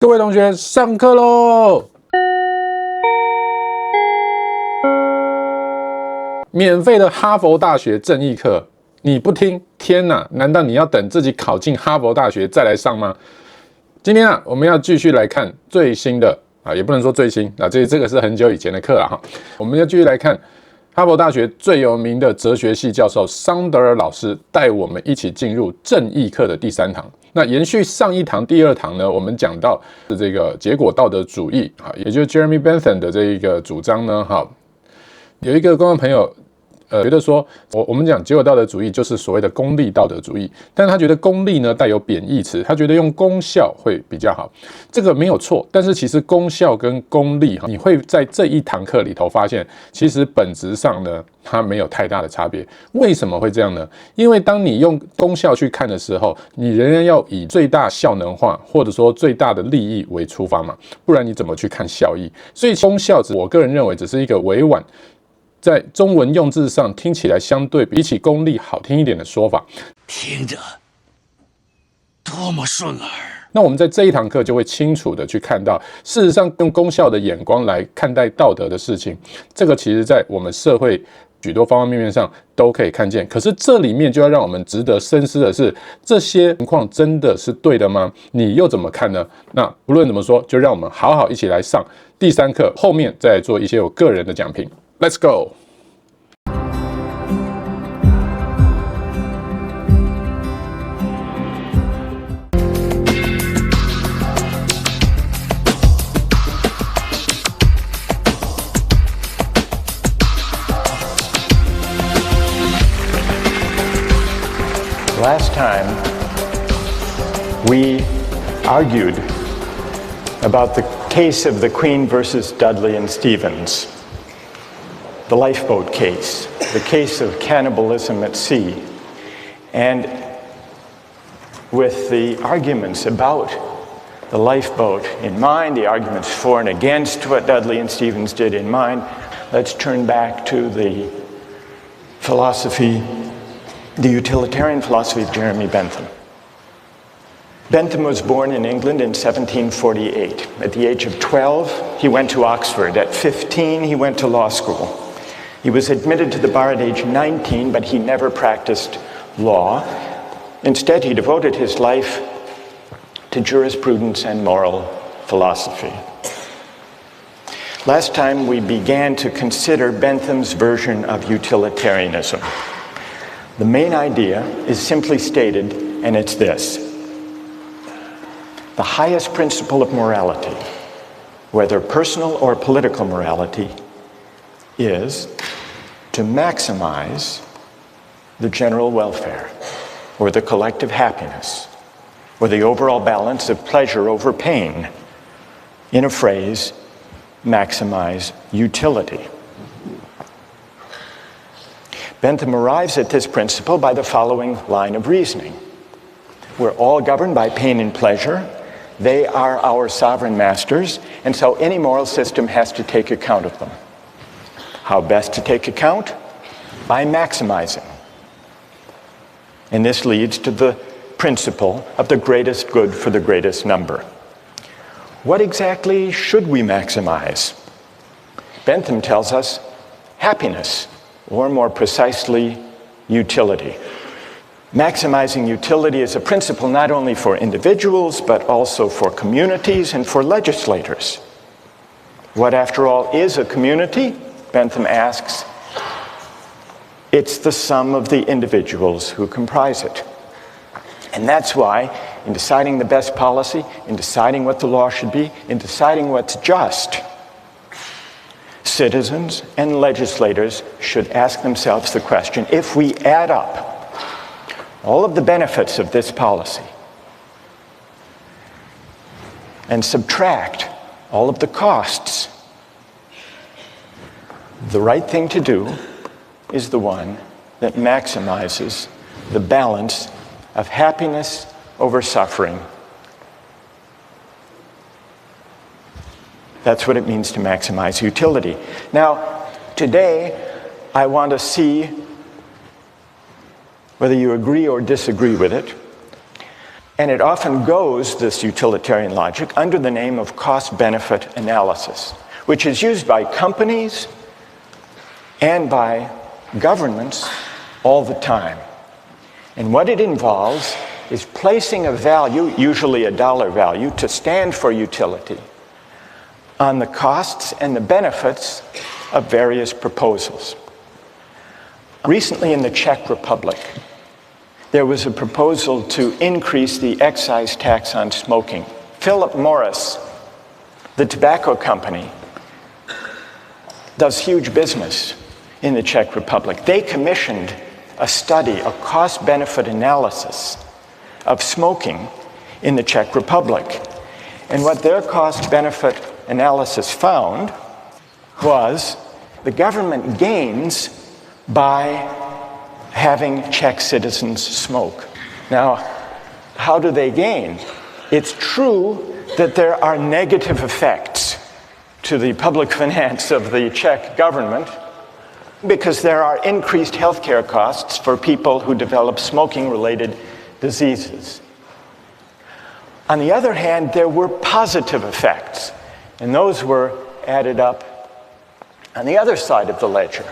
各位同学，上课喽！免费的哈佛大学正义课，你不听，天哪！难道你要等自己考进哈佛大学再来上吗？今天我们要继续来看最新的也不能说最新这个是很久以前的课了哈。我们要继续来看哈佛大学最有名的哲学系教授桑德尔老师带我们一起进入正义课的第3堂。那延续上一堂第2堂呢，我们讲到这个结果道德主义也就是 Jeremy Bentham 的这一个主张呢有一个观众朋友觉得说我们讲结果道德主义就是所谓的功利道德主义，但是他觉得功利呢带有贬义词，他觉得用功效会比较好。这个没有错，但是其实功效跟功利你会在这一堂课里头发现，其实本质上呢它没有太大的差别。为什么会这样呢？因为当你用功效去看的时候，你仍然要以最大效能化或者说最大的利益为出发嘛，不然你怎么去看效益？所以功效我个人认为只是一个委婉，在中文用字上听起来相对比起功利好听一点的说法，听着多么顺耳。那我们在这一堂课就会清楚的去看到，事实上用功效的眼光来看待道德的事情，这个其实在我们社会许多方方面面上都可以看见。可是这里面就要让我们值得深思的是，这些情况真的是对的吗？你又怎么看呢？那无论怎么说，就让我们好好一起来上第3课，后面再来做一些我个人的讲评。Let's go! Last time, we argued about the case of the Queen versus Dudley and Stevens, the lifeboat case, the case of cannibalism at sea, and with the arguments about the lifeboat in mind, the arguments for and against what Dudley and Stevens did in mind, let's turn back to the philosophy, the utilitarian philosophy of Jeremy Bentham. Bentham was born in England in 1748. At the age of 12, he went to Oxford. At 15, he went to law school. He was admitted to the bar at age 19, but he never practiced law. Instead, he devoted his life to jurisprudence and moral philosophy. Last time, we began to consider Bentham's version of utilitarianism. The main idea is simply stated, and it's this: the highest principle of morality, whether personal or political morality, is to maximize the general welfare, or the collective happiness, or the overall balance of pleasure over pain. In a phrase, maximize utility. Bentham arrives at this principle by the following line of reasoning. We're all governed by pain and pleasure. They are our sovereign masters, and so any moral system has to take account of them. How best to take account? By maximizing. And this leads to the principle of the greatest good for the greatest number. What exactly should we maximize? Bentham tells us happiness, or more precisely, utility. Maximizing utility is a principle not only for individuals, but also for communities and for legislators. What, after all, is a community? Bentham asks. It's the sum of the individuals who comprise it. And that's why, in deciding the best policy, in deciding what the law should be, in deciding what's just, citizens and legislators should ask themselves the question: if we add up all of the benefits of this policy and subtract all of the costs, the right thing to do is the one that maximizes the balance of happiness over suffering. That's what it means to maximize utility. Now, today, I want to see whether you agree or disagree with it. And it often goes, this utilitarian logic, under the name of cost-benefit analysis, which is used by companies and by governments all the time. And what it involves is placing a value, usually a dollar value, to stand for utility, on the costs and the benefits of various proposals. Recently in the Czech Republic, there was a proposal to increase the excise tax on smoking. Philip Morris, the tobacco company, does huge business in the Czech Republic. They commissioned a study, a cost-benefit analysis of smoking in the Czech Republic. And what their cost-benefit analysis found was the government gains by having Czech citizens smoke. Now, how do they gain? It's true that there are negative effects to the public finance of the Czech government because there are increased healthcare costs for people who develop smoking-related diseases. On the other hand, there were positive effects, and those were added up on the other side of the ledger.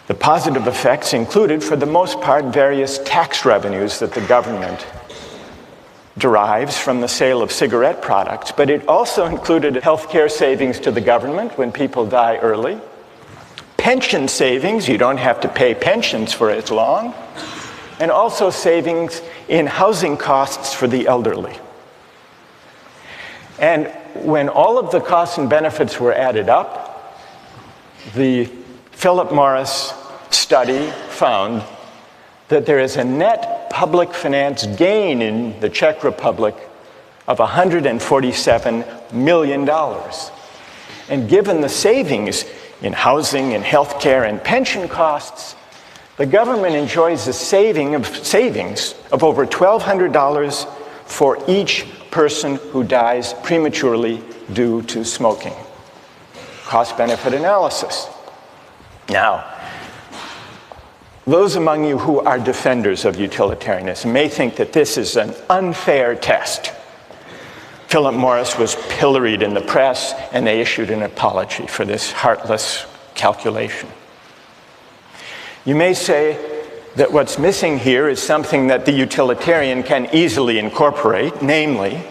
The positive effects included, for the most part, various tax revenues that the government derives from the sale of cigarette products, but it also included healthcare savings to the government when people die early, pension savings, you don't have to pay pensions for as long, and also savings in housing costs for the elderly. And when all of the costs and benefits were added up, the Philip Morris study found that there is a net public finance gain in the Czech Republic of $147 million. And given the savings in housing and healthcare and pension costs, the government enjoys a savings of over $1,200 for each person who dies prematurely due to smoking. Cost-benefit analysis. Now, those among you who are defenders of utilitarianism may think that this is an unfair test. Philip Morris was pilloried in the press, and they issued an apology for this heartless calculation. You may say that what's missing here is something that the utilitarian can easily incorporate, namely,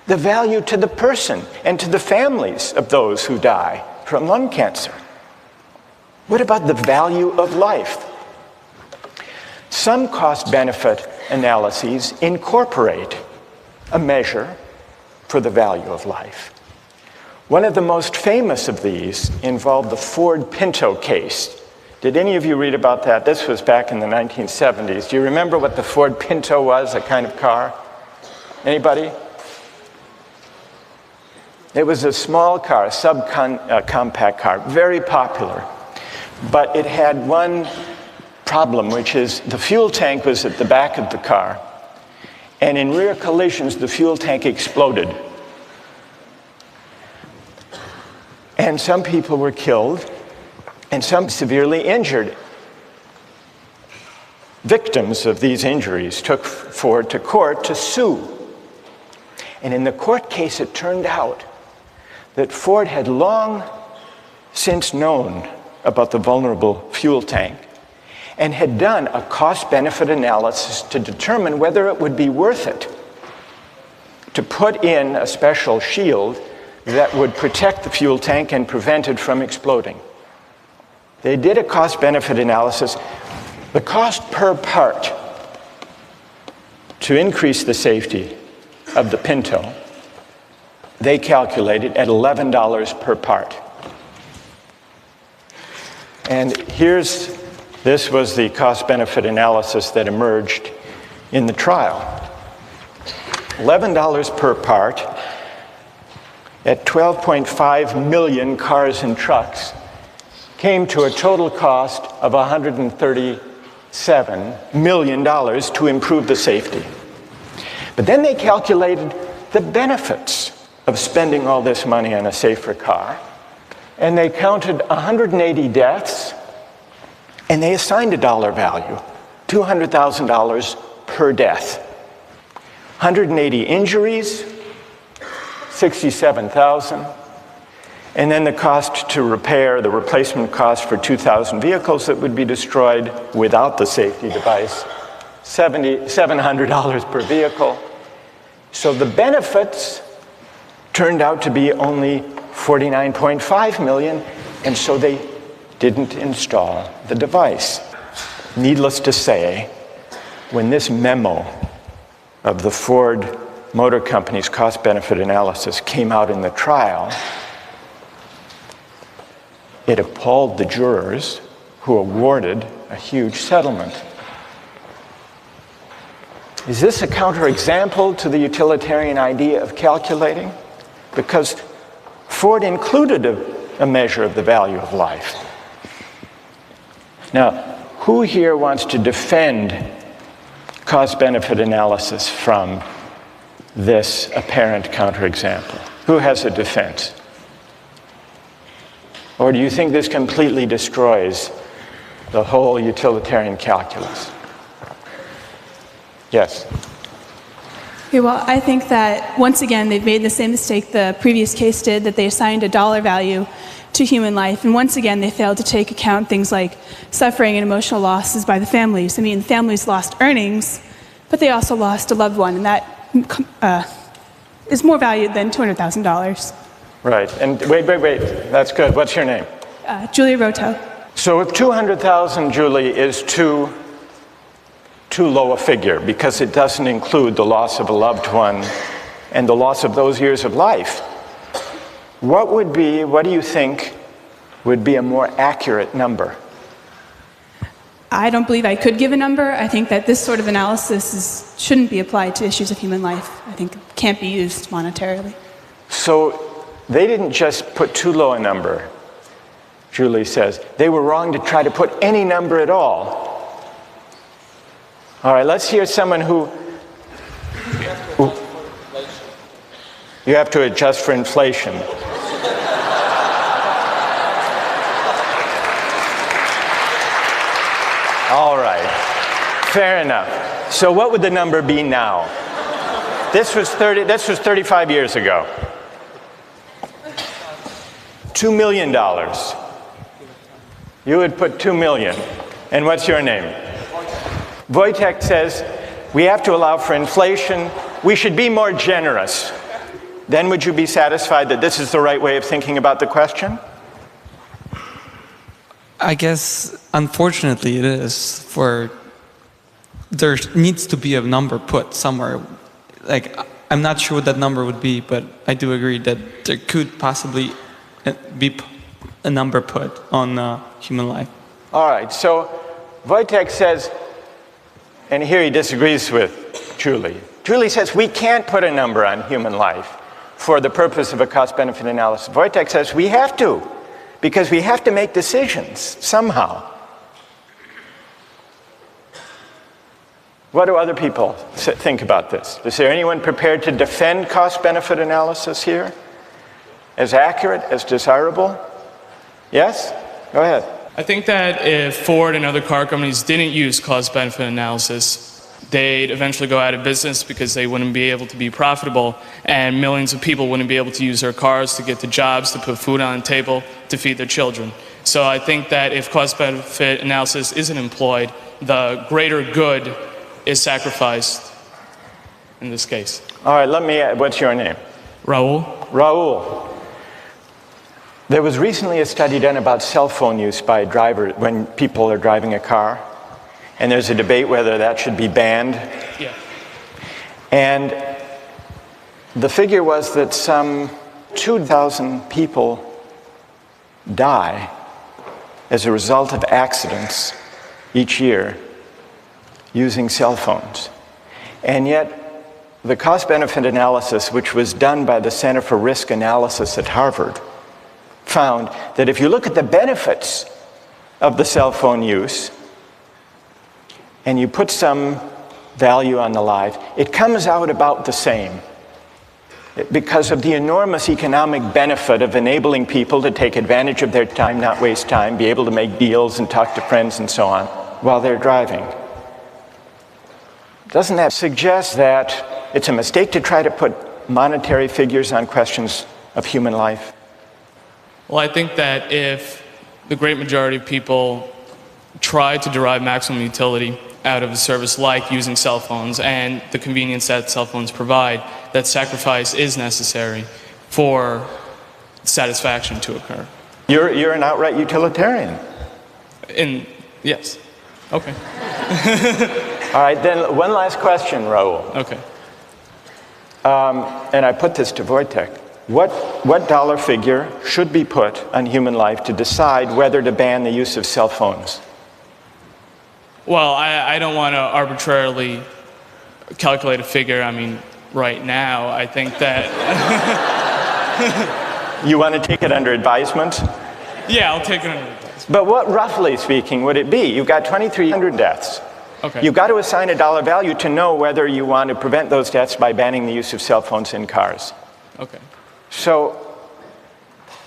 the value to the person and to the families of those who die from lung cancer. What about the value of life? Some cost-benefit analyses incorporate a measure for the value of life. One of the most famous of these involved the Ford Pinto case. Did any of you read about that? This was back in the 1970s. Do you remember what the Ford Pinto was, a kind of car? Anybody? It was a small car, a subcompact car, very popular. But it had one problem, which is the fuel tank was at the back of the car, and in rear collisions, the fuel tank exploded. And some people were killed, and some severely injured. Victims of these injuries took Ford to court to sue. And in the court case, it turned out that Ford had long since known about the vulnerable fuel tank and had done a cost-benefit analysis to determine whether it would be worth it to put in a special shield that would protect the fuel tank and prevent it from exploding. They did a cost-benefit analysis. The cost per part to increase the safety of the Pinto, they calculated at $11 per part. And this was the cost-benefit analysis that emerged in the trial. $11 per part at 12.5 million cars and trucks came to a total cost of $137 million to improve the safety. But then they calculated the benefits of spending all this money on a safer car, and they counted 180 deaths, and they assigned a dollar value, $200,000 per death. 180 injuries, 67,000. And then the cost to repair, the replacement cost for 2,000 vehicles that would be destroyed without the safety device, $700 per vehicle. So the benefits turned out to be only $49.5 million, and so they didn't install the device. Needless to say, when this memo of the Ford Motor Company's cost-benefit analysis came out in the trial, it appalled the jurors who awarded a huge settlement. Is this a counterexample to the utilitarian idea of calculating? Because Ford included a measure of the value of life. Now, who here wants to defend cost-benefit analysis from this apparent counterexample? Who has a defense? Or do you think this completely destroys the whole utilitarian calculus? Yes. Okay, well, I think that, once again, they've made the same mistake the previous case did, that they assigned a dollar value to human life, and once again, they failed to take account things like suffering and emotional losses by the families. I mean, families lost earnings, but they also lost a loved one, and that is more valued than $200,000. Right, and wait, that's good. What's your name? Julia Roto. So if 200,000, Julie, is too low a figure because it doesn't include the loss of a loved one and the loss of those years of life, what do you think would be a more accurate number? I don't believe I could give a number. I think that this sort of analysis shouldn't be applied to issues of human life. I think it can't be used monetarily. So they didn't just put too low a number, Julie says. They were wrong to try to put any number at all. All right, let's hear someone who... You have to adjust for inflation. All right, fair enough. So what would the number be now? This was 35 years ago. $2 million. You would put 2 million. And what's your name? Wojtek says, we have to allow for inflation. We should be more generous. Then would you be satisfied that this is the right way of thinking about the question? I guess, unfortunately, it is. There needs to be a number put somewhere. Like, I'm not sure what that number would be, but I do agree that there could possibly be a number put on human life. All right, so Wojtek says, and here he disagrees with Julie. Julie says we can't put a number on human life for the purpose of a cost-benefit analysis. Wojtek says we have to, because we have to make decisions somehow. What do other people think about this? Is there anyone prepared to defend cost-benefit analysis here? As accurate, as desirable? Yes? Go ahead. I think that if Ford and other car companies didn't use cost-benefit analysis, they'd eventually go out of business because they wouldn't be able to be profitable, and millions of people wouldn't be able to use their cars to get to jobs, to put food on the table, to feed their children. So I think that if cost-benefit analysis isn't employed, the greater good is sacrificed in this case. All right, what's your name? Raul. Raul. There was recently a study done about cell phone use by drivers when people are driving a car, and there's a debate whether that should be banned. Yeah. And the figure was that some 2,000 people die as a result of accidents each year using cell phones. And yet, the cost-benefit analysis, which was done by the Center for Risk Analysis at Harvard, found that if you look at the benefits of the cell phone use and you put some value on the life, it comes out about the same because of the enormous economic benefit of enabling people to take advantage of their time, not waste time, be able to make deals and talk to friends and so on while they're driving. Doesn't that suggest that it's a mistake to try to put monetary figures on questions of human life? Well, I think that if the great majority of people try to derive maximum utility out of a service like using cell phones and the convenience that cell phones provide, that sacrifice is necessary for satisfaction to occur. You're an outright utilitarian. Yes. Okay. All right, then one last question, Raul. Okay. And I put this to Wojtek. What dollar figure should be put on human life to decide whether to ban the use of cell phones? Well, I don't want to arbitrarily calculate a figure. I mean, right now, I think that... You want to take it under advisement? Yeah, I'll take it under advisement. But what, roughly speaking, would it be? You've got 2,300 deaths. Okay. You've got to assign a dollar value to know whether you want to prevent those deaths by banning the use of cell phones in cars. Okay. So,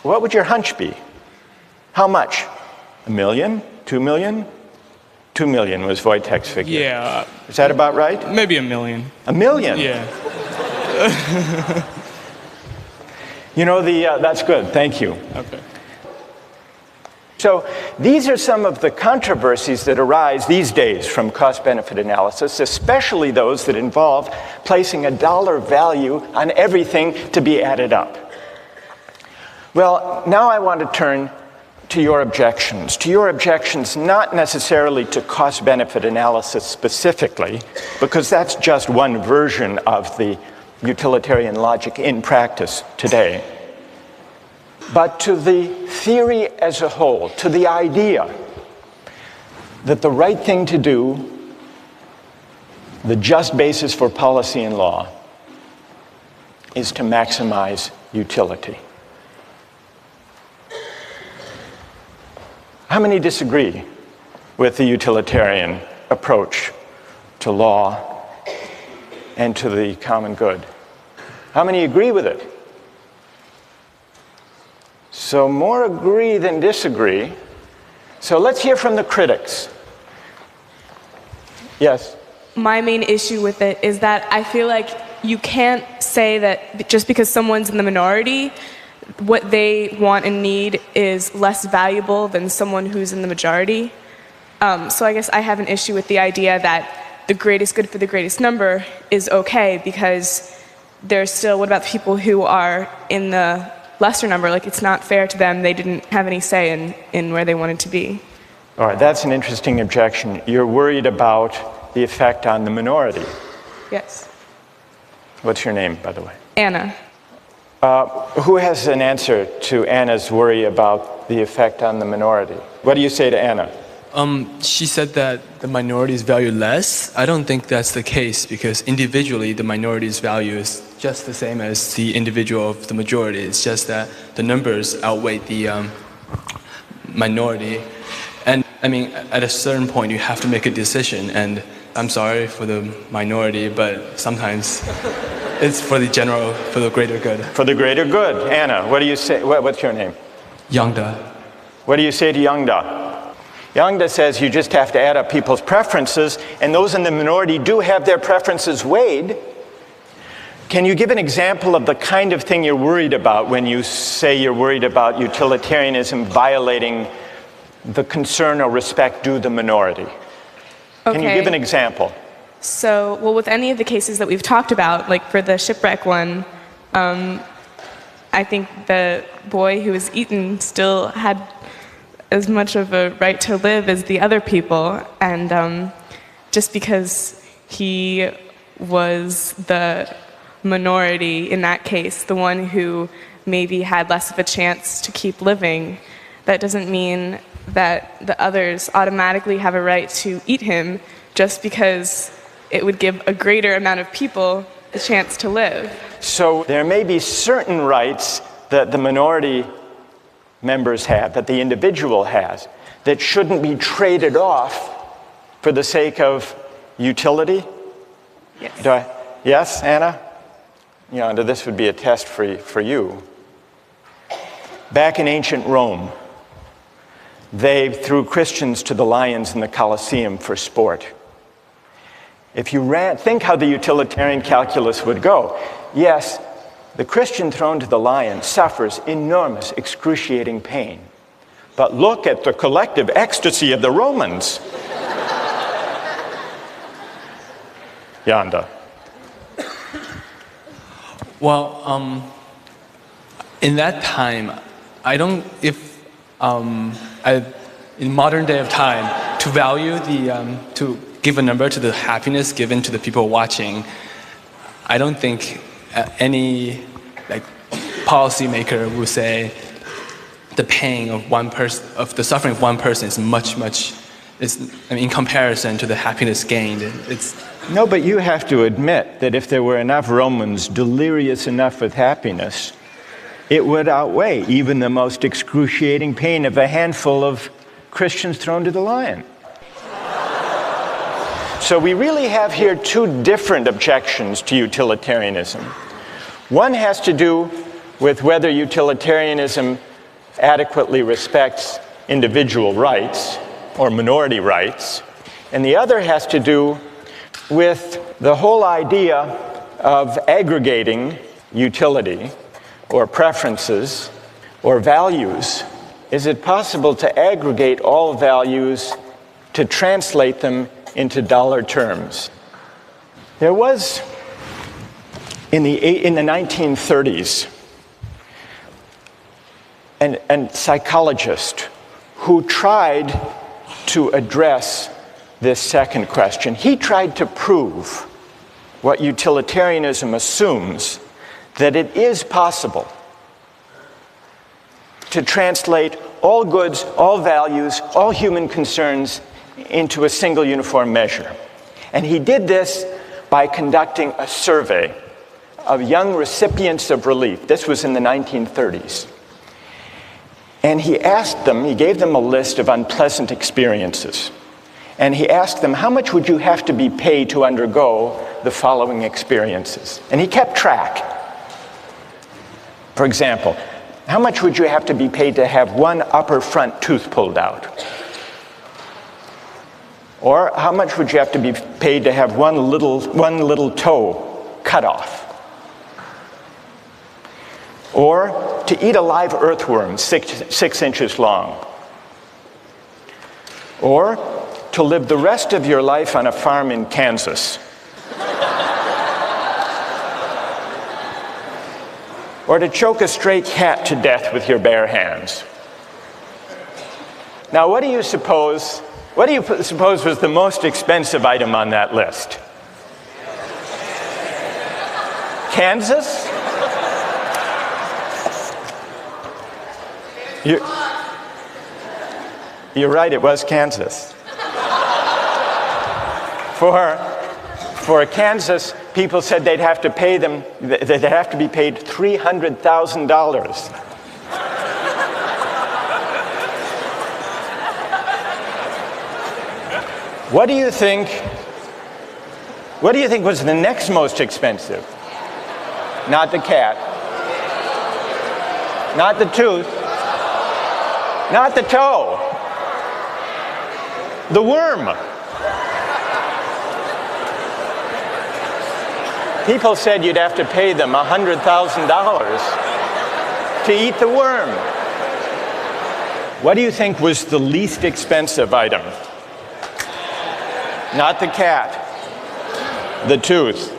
what would your hunch be? How much? 1 million? 2 million? 2 million was Wojtek's figure. Yeah. Is that about right? Maybe 1 million. 1 million? Yeah. You know, that's good. Thank you. Okay. So these are some of the controversies that arise these days from cost-benefit analysis, especially those that involve placing a dollar value on everything to be added up. Well, now I want to turn to your objections. To your objections not necessarily to cost-benefit analysis specifically, because that's just one version of the utilitarian logic in practice today, but to the theory as a whole, to the idea that the right thing to do, the just basis for policy and law, is to maximize utility. How many disagree with the utilitarian approach to law and to the common good? How many agree with it? So more agree than disagree. So let's hear from the critics. Yes? My main issue with it is that I feel like you can't say that just because someone's in the minority, what they want and need is less valuable than someone who's in the majority. So I guess I have an issue with the idea that the greatest good for the greatest number is okay, because there's still, what about the people who are in the lesser number? Like, it's not fair to them. They didn't have any say in where they wanted to be. All right, that's an interesting objection. You're worried about the effect on the minority. Yes. What's your name, by the way? Anna. Who has an answer to Anna's worry about the effect on the minority? What do you say to Anna? She said that the minorities value less. I don't think that's the case, because individually the minority's value is just the same as the individual of the majority. It's just that the numbers outweigh the minority. And I mean, at a certain point you have to make a decision, and I'm sorry for the minority, but sometimes it's for the general, for the greater good. For the greater good. Anna, what do you say? What's your name? Yangda. What do you say to Yangda? Yangda says you just have to add up people's preferences, and those in the minority do have their preferences weighed. Can you give an example of the kind of thing you're worried about when you say you're worried about utilitarianism violating the concern or respect due the minority? Okay. Can you give an example? So, well, with any of the cases that we've talked about, like for the shipwreck one, I think the boy who was eaten still had as much of a right to live as the other people, and just because he was the minority in that case, the one who maybe had less of a chance to keep living, that doesn't mean that the others automatically have a right to eat him just because it would give a greater amount of people the chance to live. So there may be certain rights that the minority members have, that the individual has, that shouldn't be traded off for the sake of utility? Yes. Yes, Anna? Yeah, this would be a test for you. Back in ancient Rome, they threw Christians to the lions in the Colosseum for sport. If you think how the utilitarian calculus would go, yes, the Christian thrown to the lion suffers enormous, excruciating pain. But look at the collective ecstasy of the Romans. Yanda. Well, in that time, I don't, in modern day of time, to value to give a number to the happiness given to the people watching, I don't think any policymaker would say the pain of one person, of the suffering of one person is much, in comparison to the happiness gained. No, but you have to admit that if there were enough Romans delirious enough with happiness, it would outweigh even the most excruciating pain of a handful of Christians thrown to the lion. So we really have here two different objections to utilitarianism. One has to do with whether utilitarianism adequately respects individual rights or minority rights, and the other has to do with the whole idea of aggregating utility or preferences or values. Is it possible to aggregate all values, to translate them into dollar terms? There was, in the 1930s, a psychologist who tried to address this second question. He tried to prove what utilitarianism assumes, that it is possible to translate all goods, all values, all human concerns into a single uniform measure. And he did this by conducting a survey of young recipients of relief. This was in the 1930s. And he gave them a list of unpleasant experiences. And he asked them, how much would you have to be paid to undergo the following experiences? And he kept track. For example, how much would you have to be paid to have one upper front tooth pulled out? Or how much would you have to be paid to have one little toe cut off? Or to eat a live earthworm 6 inches long? Or to live the rest of your life on a farm in Kansas? Or to choke a stray cat to death with your bare hands? Now, what do you suppose was the most expensive item on that list? Kansas? You're right, it was Kansas. For Kansas, people said they'd have to be paid $300,000. What do you think was the next most expensive? Not the cat. Not the tooth. Not the toe. The worm. People said you'd have to pay them $100,000 to eat the worm. What do you think was the least expensive item? Not the cat. The tooth.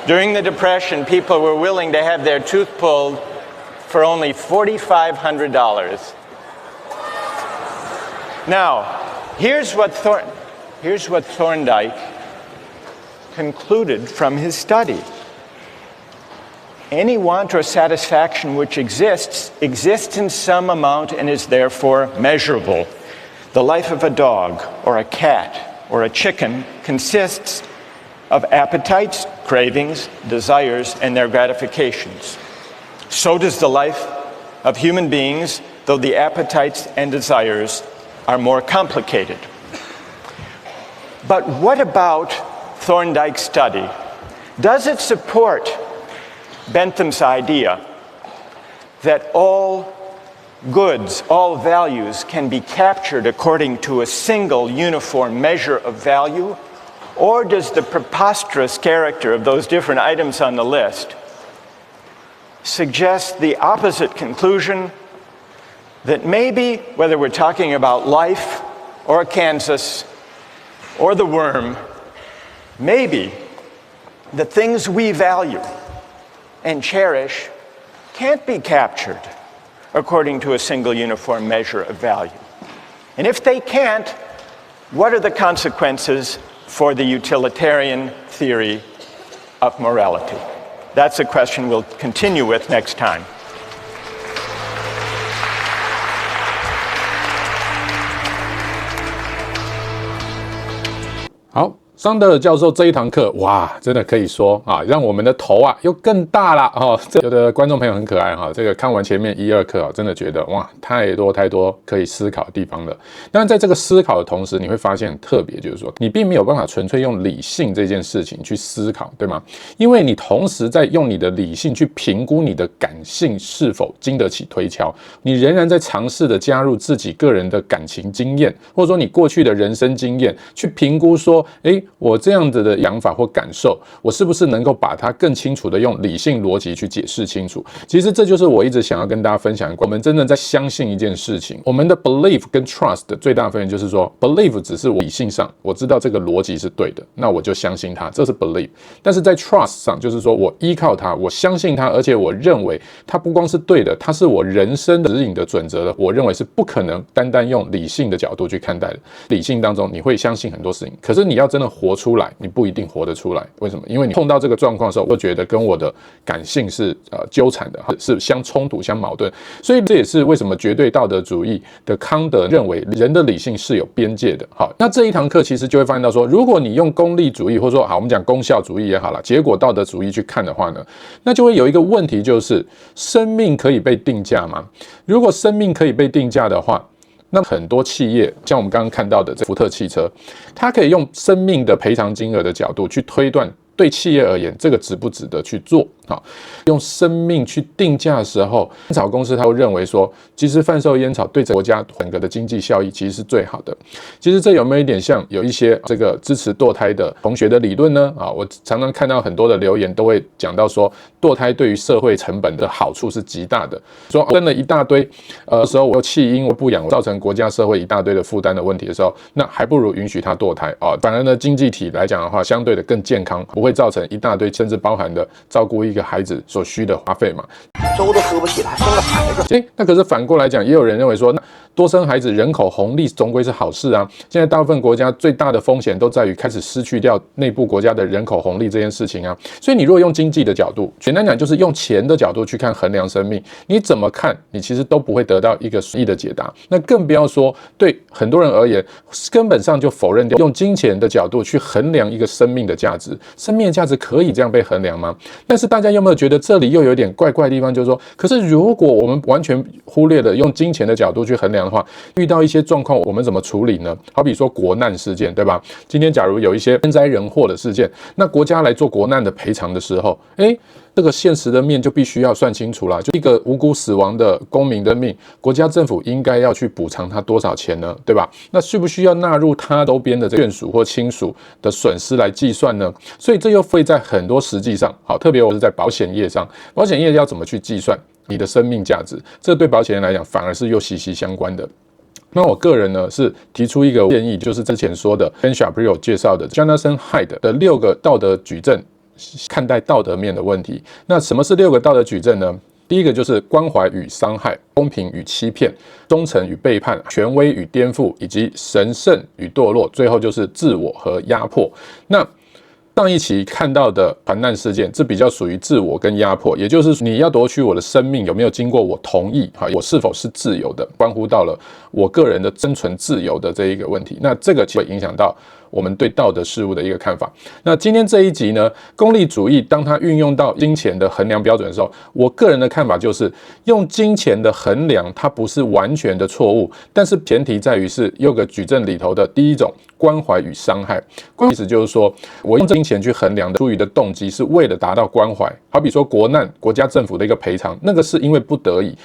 During the Depression, people were willing to have their tooth pulled for only $4,500. Now, here's what Thorndike concluded from his study. Any want or satisfaction which exists in some amount and is therefore measurable. The life of a dog or a cat or a chicken consists of appetites, cravings, desires, and their gratifications. So does the life of human beings, though the appetites and desires are more complicated. But what about Thorndike's study? Does it support Bentham's idea that all goods, all values can be captured according to a single uniform measure of value? Or does the preposterous character of those different items on the list suggest the opposite conclusion that maybe, whether we're talking about life or Kansas or the worm, maybe the things we value and cherish can't be captured according to a single uniform measure of value? And if they can't, what are the consequences for the utilitarian theory of morality? That's a question we'll continue with next time. 好，桑德尔教授这一堂课，哇，真的可以说啊，让我们的头啊又更大了哦。有的观众朋友很可爱哈，这个看完前面1、2课啊，真的觉得哇，太多可以思考的地方了。但是在这个思考的同时，你会发现很特别，就是说你并没有办法纯粹用理性这件事情去思考，对吗？因为你同时在用你的理性去评估你的感性是否经得起推敲，你仍然在尝试的加入自己个人的感情经验，或者说你过去的人生经验，去评估说，我这样子的想法或感受，我是不是能够把它更清楚的用理性逻辑去解释清楚？其实这就是我一直想要跟大家分享的。我们真的在相信一件事情，我们的 belief 跟 trust 的最大分别就是说 ，belief 只是我理性上我知道这个逻辑是对的，那我就相信它，这是 belief。但是在 trust 上，就是说我依靠它，我相信它，而且我认为它不光是对的，它是我人生指引的准则的。我认为是不可能单单用理性的角度去看待的。理性当中你会相信很多事情，可是你要真的活出来，你不一定活得出来。为什么？因为你碰到这个状况的时候，我觉得跟我的感性是纠缠的，是相冲突、相矛盾。所以这也是为什么绝对道德主义的康德认为人的理性是有边界的。好，那这一堂课其实就会发现到说，如果你用功利主义，或者说好，我们讲功效主义也好了，结果道德主义去看的话呢，那就会有一个问题，就是生命可以被定价吗？如果生命可以被定价的话，那很多企业，像我们刚刚看到的这福特汽车，它可以用生命的赔偿金额的角度去推断，对企业而言，这个值不值得去做？好，用生命去定价的时候，烟草公司他会认为说，其实贩售烟草对国家整个的经济效益其实是最好的。其实这有没有一点像有一些这个支持堕胎的同学的理论呢？啊，我常常看到很多的留言都会讲到说，堕胎对于社会成本的好处是极大的。说生了一大堆，时候我又弃婴，我不养，造成国家社会一大堆的负担的问题的时候，那还不如允许他堕胎啊。反而呢，经济体来讲的话，相对的更健康，不会造成一大堆，甚至包含的照顾一个孩子所需的花费嘛。粥都喝不起了，还生个孩子。那可是反过来讲，也有人认为说，那多生孩子，人口红利终归是好事啊。现在大部分国家最大的风险都在于开始失去掉内部国家的人口红利这件事情啊。所以你如果用经济的角度，简单讲就是用钱的角度去看衡量生命，你怎么看，你其实都不会得到一个随意的解答。那更不要说对很多人而言，根本上就否认掉用金钱的角度去衡量一个生命的价值。生命的价值可以这样被衡量吗？但是大家有没有觉得这里又有点怪怪的地方？就是说，可是如果我们完全忽略了用金钱的角度去衡量的话，遇到一些状况，我们怎么处理呢？好比说国难事件，对吧？今天假如有一些天灾人祸的事件，那国家来做国难的赔偿的时候，这个现实的面就必须要算清楚啦。就一个无辜死亡的公民的命，国家政府应该要去补偿他多少钱呢？对吧？那需不需要纳入他周边的眷属或亲属的损失来计算呢？所以这又会在很多实际上，好，特别我是在保险业上，保险业要怎么去计算你的生命价值？这对保险人来讲，反而是又息息相关的。那我个人呢是提出一个建议，就是之前说的Ben Shapiro 介绍的 Jonathan Haidt 的6个道德矩阵，看待道德面的问题。那什么是6个道德矩阵呢？第一个就是关怀与伤害，公平与欺骗，忠诚与背叛，权威与颠覆，以及神圣与堕落，最后就是自我和压迫。那上一期看到的船难事件，这比较属于自我跟压迫，也就是你要夺取我的生命，有没有经过我同意？我是否是自由的？关乎到了我个人的生存自由的这一个问题。那这个会影响到我们对道德事物的一个看法。那今天这一集呢，功利主义当它运用到金钱的衡量标准的时候，我个人的看法就是用金钱的衡量，它不是完全的错误，但是前提在于是6个矩阵里头的第一种关怀与伤害。意思就是说，我用金钱去衡量的出于的动机是为了达到关怀，好比说国难，国家政府的一个赔偿，那个是因为不得已，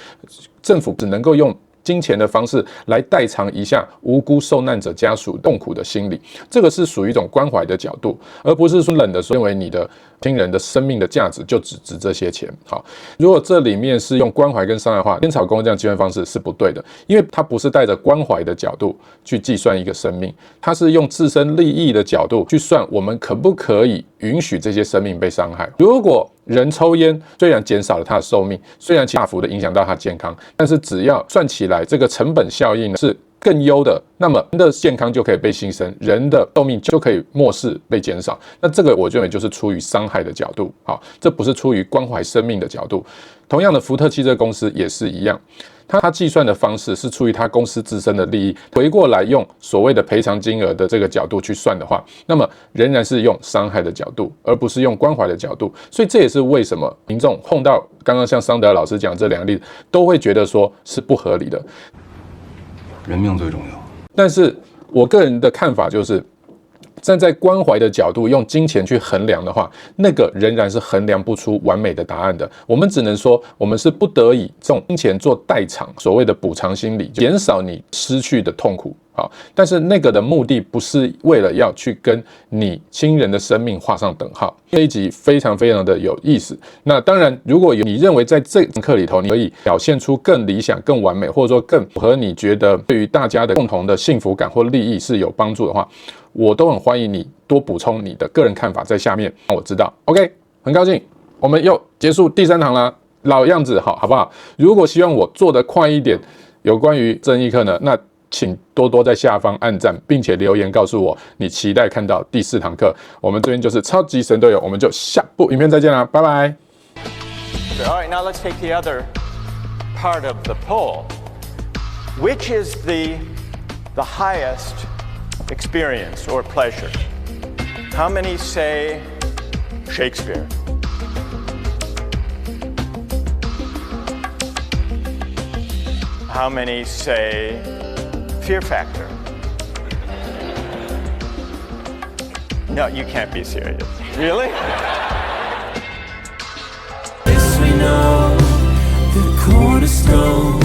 政府只能够用金钱的方式来代偿一下无辜受难者家属痛苦的心理，这个是属于一种关怀的角度，而不是说冷的说认为你的亲人的生命的价值就只值这些钱。好，如果这里面是用关怀跟伤害化，烟草公这样计算方式是不对的，因为它不是带着关怀的角度去计算一个生命，它是用自身利益的角度去算我们可不可以允许这些生命被伤害。如果人抽烟虽然减少了他的寿命，虽然大幅的影响到他健康，但是只要算起来这个成本效应是更优的，那么人的健康就可以被牺牲，人的寿命就可以漠视被减少。那这个我认为就是出于伤害的角度，好，这不是出于关怀生命的角度。同样的，福特汽车公司也是一样，他计算的方式是出于他公司自身的利益，回过来用所谓的赔偿金额的这个角度去算的话，那么仍然是用伤害的角度，而不是用关怀的角度。所以这也是为什么民众碰到刚刚像桑德尔老师讲这两个例子，都会觉得说是不合理的。人命最重要。但是我个人的看法就是，站在关怀的角度，用金钱去衡量的话，那个仍然是衡量不出完美的答案的。我们只能说，我们是不得已这种金钱做代偿，所谓的补偿心理，减少你失去的痛苦。好，但是那个的目的不是为了要去跟你亲人的生命画上等号。这一集非常非常的有意思。那当然，如果你认为在这堂课里头，你可以表现出更理想、更完美，或者说更符合你觉得对于大家的共同的幸福感或利益是有帮助的话，我都很欢迎你多补充你的个人看法在下面，让我知道。OK， 很高兴我们又结束第3堂啦，老样子，好不好？如果希望我做得快一点，有关于正义课呢，那请多多在下方按赞，并且留言告诉我你期待看到第4堂课。我们这边就是超级神队友，我们就下部影片再见啦，拜拜。All right, now let's take the other part of the poll. Which is the highest experience or pleasure? How many say Shakespeare? How many say Fear Factor? No, you can't be serious. Really? Yes, we know the cornerstone